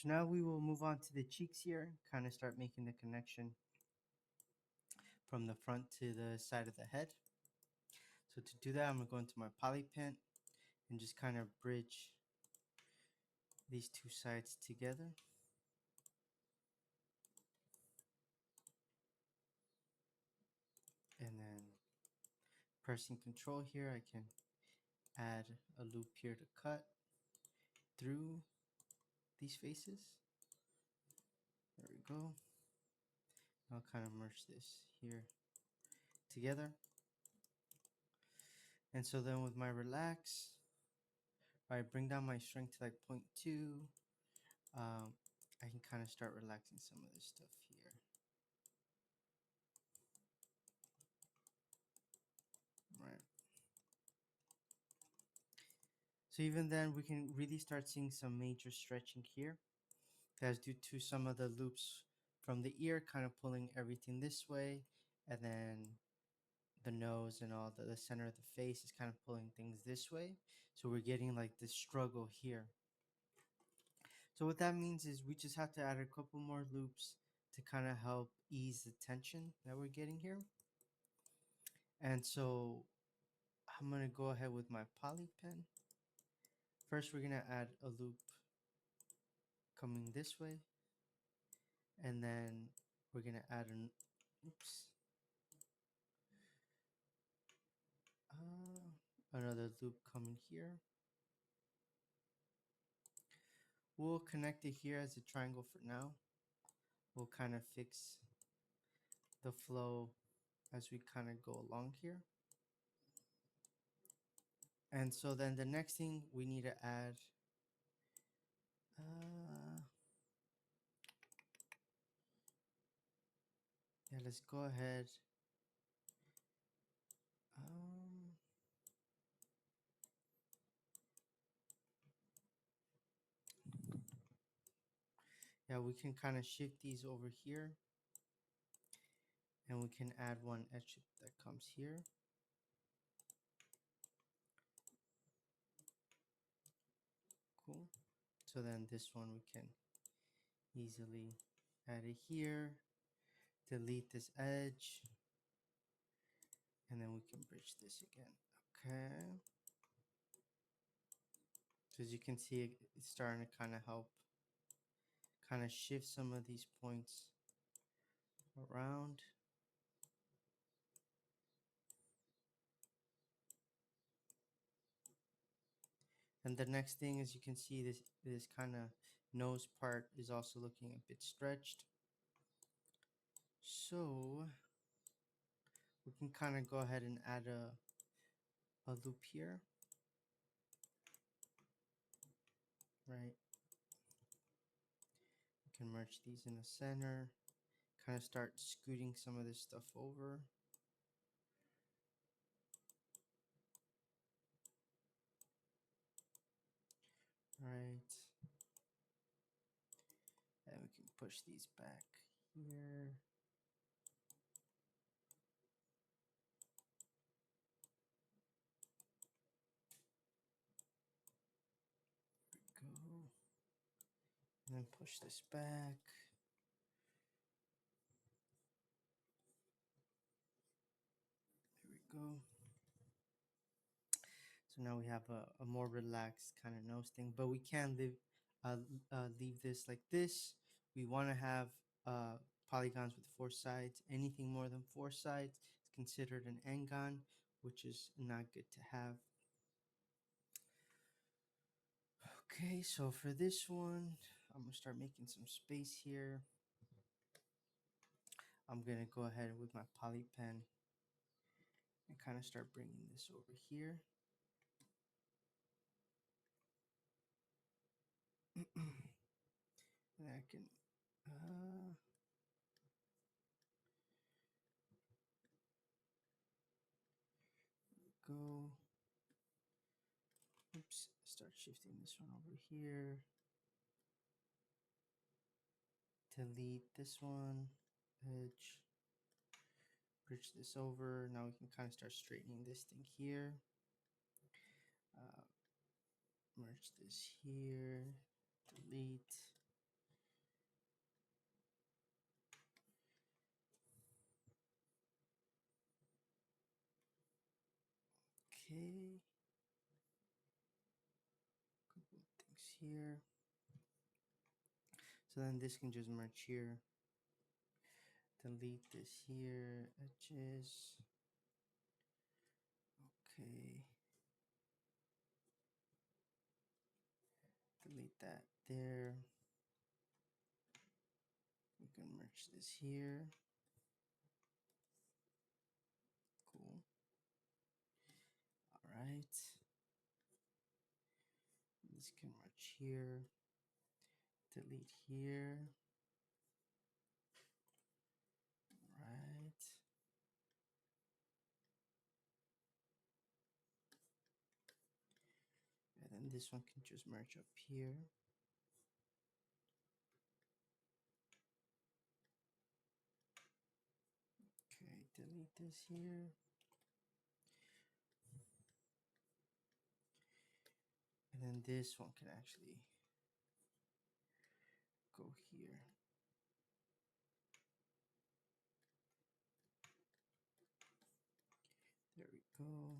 So now we will move on to the cheeks here, kind of start making the connection from the front to the side of the head. So to do that, I'm going to go into my poly pen and just kind of bridge these two sides together. And then pressing Control here, I can add a loop here to cut through these faces. There we go. I'll kind of merge this here together. And so then with my relax, I bring down my strength to like 0.2. I can kind of start relaxing some of this stuff here. Right. So even then, we can really start seeing some major stretching here. That's due to some of the loops from the ear kind of pulling everything this way, and then the nose and all the center of the face is kind of pulling things this way. So we're getting like this struggle here. So what that means is we just have to add a couple more loops to kind of help ease the tension that we're getting here. And so I'm going to go ahead with my poly pen. First, we're going to add a loop coming this way. And then we're going to add another loop coming here. We'll connect it here as a triangle for now. We'll kind of fix the flow as we kind of go along here. And so then the next thing we need to add, let's go ahead. We can kind of shift these over here. And we can add one edge that comes here. Cool. So then this one we can easily add it here. Delete this edge. And then we can bridge this again. Okay. So as you can see, it's starting to kind of help kind of shift some of these points around. And the next thing is you can see this kind of nose part is also looking a bit stretched. So we can kind of go ahead and add a loop here. Right. You can merge these in the center. Kind of start scooting some of this stuff over. Right. And we can push these back here. There we go. And then push this back. There we go. So now we have a more relaxed kind of nose thing, but we can leave this like this. We want to have polygons with 4 sides. Anything more than 4 sides is considered an engon, which is not good to have. Okay, so for this one, I'm going to start making some space here. I'm going to go ahead with my poly pen and kind of start bringing this over here. And I can go. Oops, start shifting this one over here. Delete this one, edge, bridge this over. Now we can kind of start straightening this thing here. Merge this here, delete. Okay. Couple of things here. So then this can just merge here. Delete this here. Edges. Okay. Delete that there. We can merge this here. Cool. All right. This can merge here. Delete here. All right. And then this one can just merge up here. Okay, delete this here. And then this one can actually go here. There we go.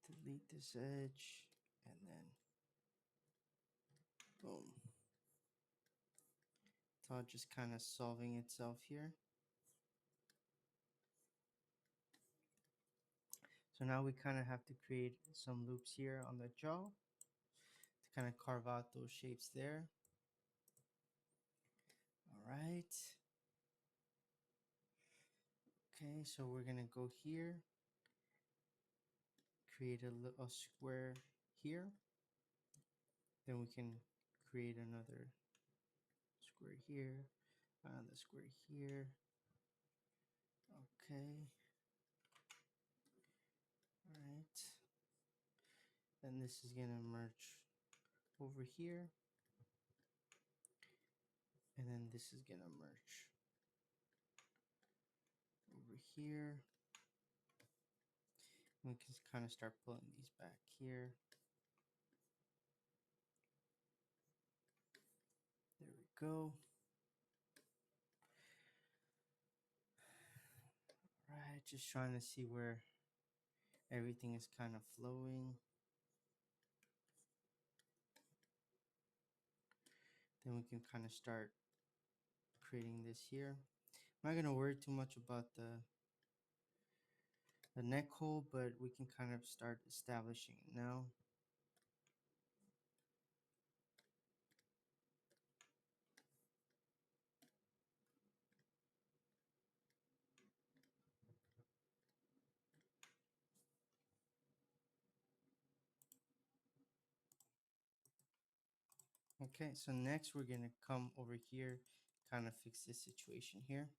Delete this edge. And then boom. It's all just kind of solving itself here. So now we kind of have to create some loops here on the jaw to kind of carve out those shapes there. All right. Okay, so we're gonna go here, create a square here. Then we can create another square here, another square here. Okay. All right. Then this is gonna merge over here. And then this is gonna merge over here. We can kind of start pulling these back here. There we go. All right, just trying to see where everything is kind of flowing. Then we can kind of start creating this here. I'm not gonna worry too much about the neck hole, but we can kind of start establishing it now. Okay, so next we're gonna come over here, kind of fix this situation here.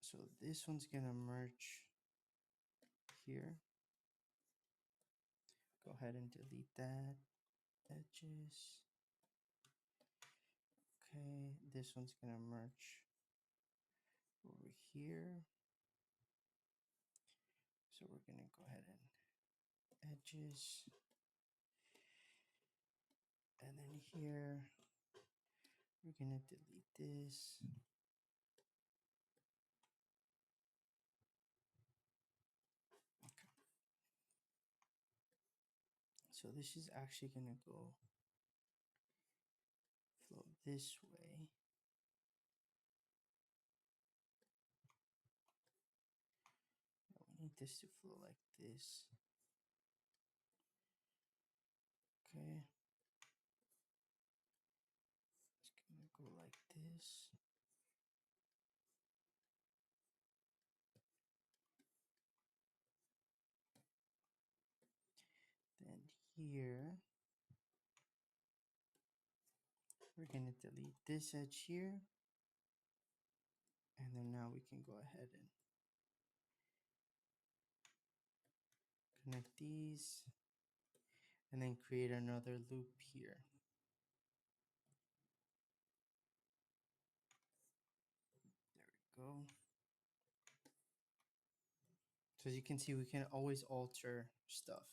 So this one's gonna merge here. Go ahead and delete that. Edges. Okay, this one's gonna merge over here. So we're gonna go ahead and edges. And then here, we're gonna delete this. Okay. So this is actually gonna go flow this way. We need this to flow like this. Okay. It's gonna go like this. Then here, we're gonna delete this edge here. And then now we can go ahead and connect these and then create another loop here. There we go. So as you can see, we can always alter stuff.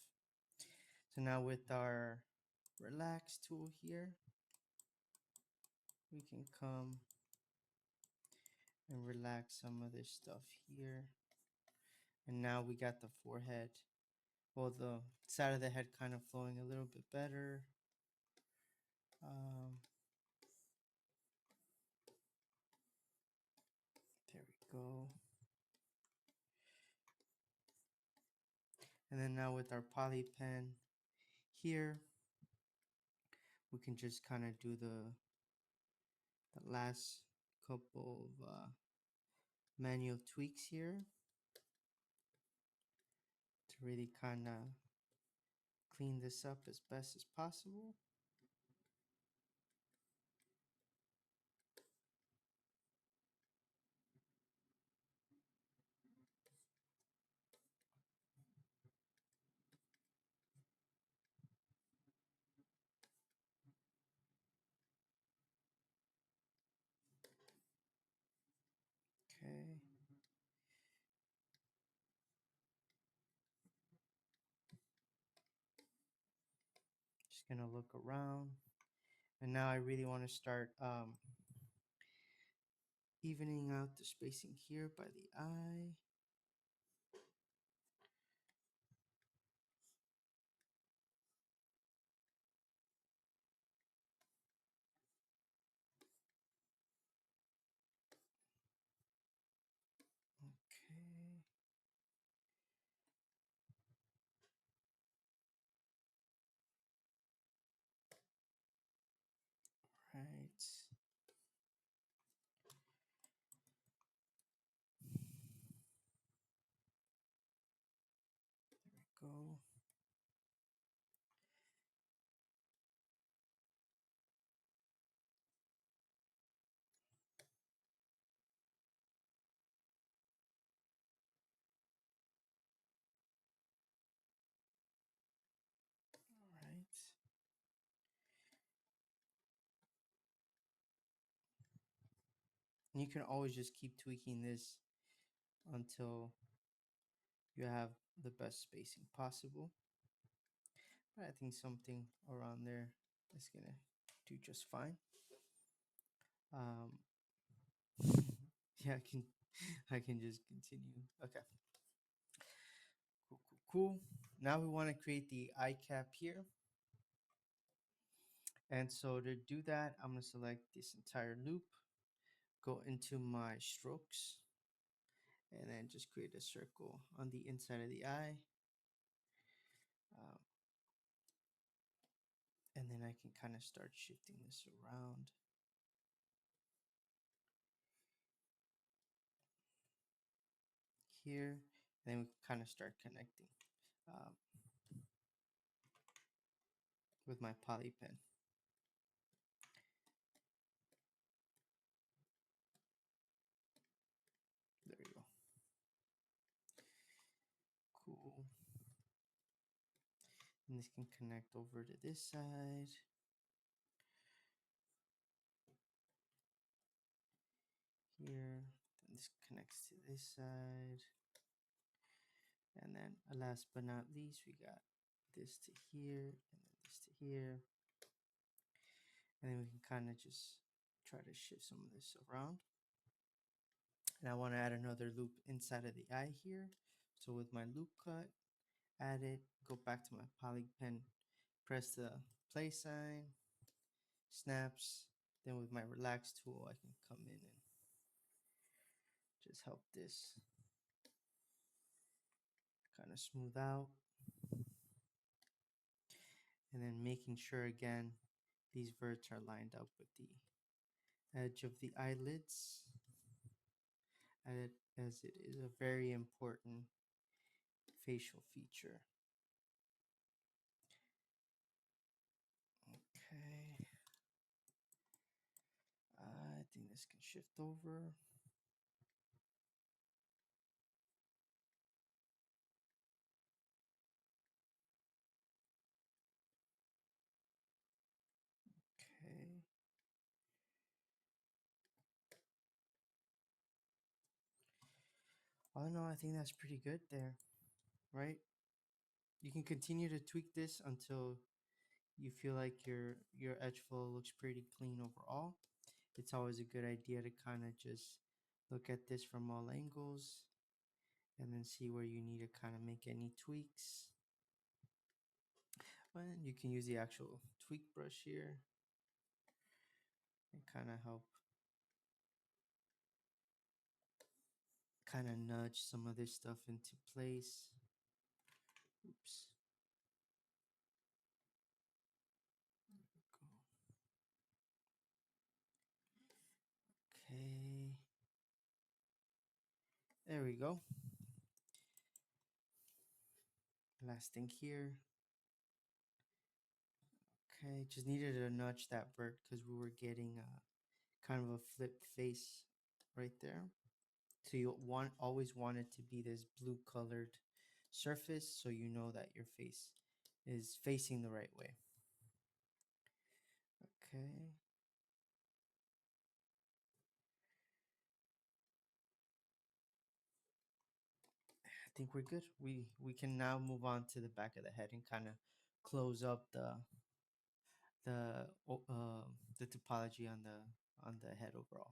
So now with our relax tool here, we can come and relax some of this stuff here. And now we got the forehead, well, the side of the head kind of flowing a little bit better. Um, there we go. And then now with our poly pen here, we can just kind of do the last couple of manual tweaks here to really kind of clean this up as best as possible. Okay. Just gonna look around. And now I really want to start evening out the spacing here by the eye. Okay. Right. There we go. All right. And you can always just keep tweaking this until you have the best spacing possible. But I think something around there is gonna do just fine. Um, yeah, I can just continue. Okay, cool, cool, cool. Now we want to create the eye cap here. And so to do that, I'm gonna select this entire loop, go into my strokes, and then just create a circle on the inside of the eye. Um, and then I can kind of start shifting this around. Here, and then we kind of start connecting um, with my poly pen. There we go. Cool. And this can connect over to this side. Here, then this connects to this side. And then last but not least, we got this to here, and then this to here. And then we can kind of just try to shift some of this around. And I want to add another loop inside of the eye here. So with my loop cut, add it, go back to my poly pen, press the play sign, snaps. Then with my relax tool, I can come in and just help this kind of smooth out. And then making sure again, these verts are lined up with the edge of the eyelids, as it is a very important facial feature. Okay. I think this can shift over. Okay. Oh no, I think that's pretty good there, right? You can continue to tweak this until you feel like your edge flow looks pretty clean overall. It's always a good idea to kind of just look at this from all angles and then see where you need to kind of make any tweaks. And you can use the actual tweak brush here and kind of help kind of nudge some of this stuff into place. Oops. Okay. There we go. Last thing here. Okay, just needed to nudge that vert because we were getting kind of a flip face right there. So you always want it to be this blue colored surface so you know that your face is facing the right way. Okay. I think we're good. We can now move on to the back of the head and kind of close up the the topology on the head overall.